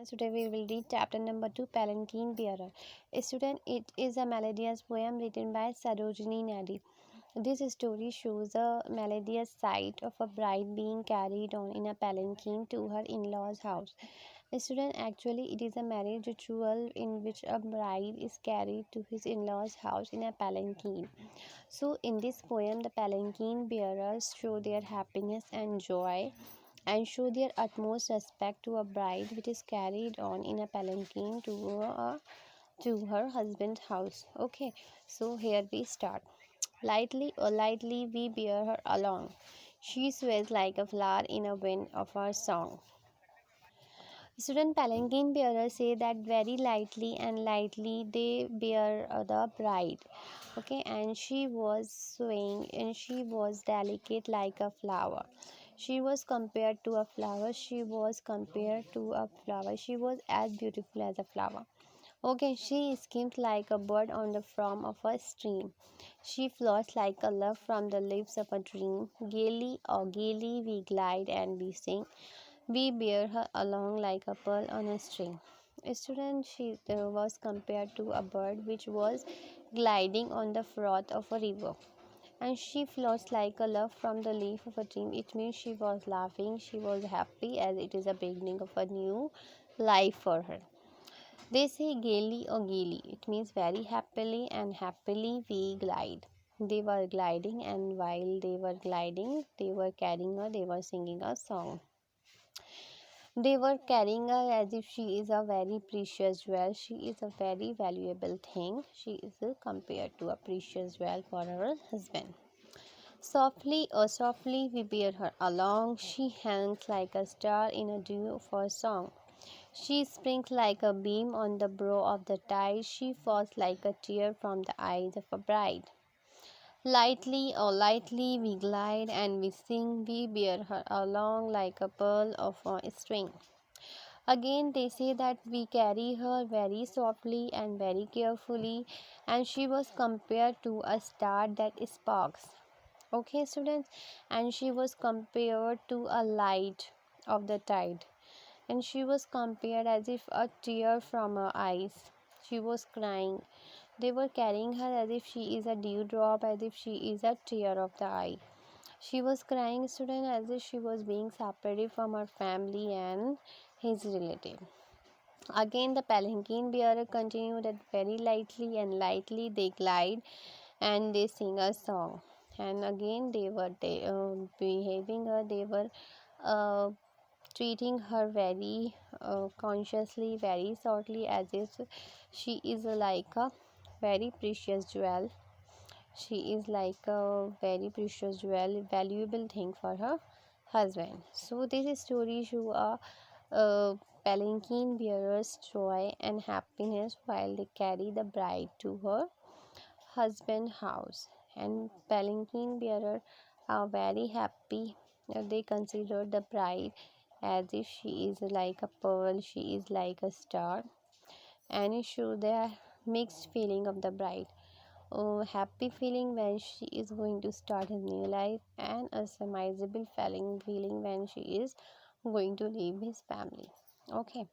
Today we will read chapter number 2, Palanquin Bearer. Student, it is a melodious poem written by Sarojini Naidu. This story shows a melodious sight of a bride being carried on in a palanquin to her in-laws' house. Student, actually, it is a marriage ritual in which a bride is carried to his in-laws' house in a palanquin. So, in this poem, the palanquin bearers show their happiness and joy and show their utmost respect to a bride which is carried on in a palanquin to her husband's house. Okay, so here we start. Lightly, oh lightly we bear her along. She sways like a flower in a wind of our song. Student palanquin bearers say that very lightly and lightly they bear the bride. Okay, and she was swaying and she was delicate like a flower. She was compared to a flower. She was compared to a flower. She was as beautiful as a flower. Okay, she skims like a bird on the foam of a stream. She floats like a love from the lips of a dream. Gaily, oh gaily we glide and we sing. We bear her along like a pearl on a string. Student, she was compared to a bird which was gliding on the froth of a river. And she floats like a love from the leaf of a tree. It means she was laughing, she was happy as it is a beginning of a new life for her. They say gaily or gaily. It means very happily and happily we glide. They were gliding, and while they were gliding, they were carrying her, they were singing a song. They were carrying her as if she is a very precious jewel. She is a very valuable thing. She is compared to a precious jewel for her husband. Softly, oh softly we bear her along. She hangs like a star in a dew of her song. She springs like a beam on the brow of the tide. She falls like a tear from the eyes of a bride. Lightly, oh lightly we glide and we sing. We bear her along like a pearl of a string. Again, they say that we carry her very softly and very carefully, and she was compared to a star that sparks. Okay, students, and she was compared to a light of the tide, and she was compared as if a tear from her eyes. She was crying. They were carrying her as if she is a dewdrop, as if she is a tear of the eye. She was crying, student, as if she was being separated from her family and his relative. Again, the palanquin bearer continued that very lightly and lightly they glide and they sing a song. And again, they were behaving her, they were uh, treating her very consciously, very softly, as if she is like a very precious jewel. She is like a very precious jewel, valuable thing for her husband. So this story shows a palanquin bearer's joy and happiness while they carry the bride to her husband's house. And palanquin bearer are very happy. They consider the bride as if she is like a pearl, she is like a star, and it shows the mixed feeling of the bride. Happy feeling when she is going to start a new life, and a surmisable feeling when she is going to leave his family. Okay.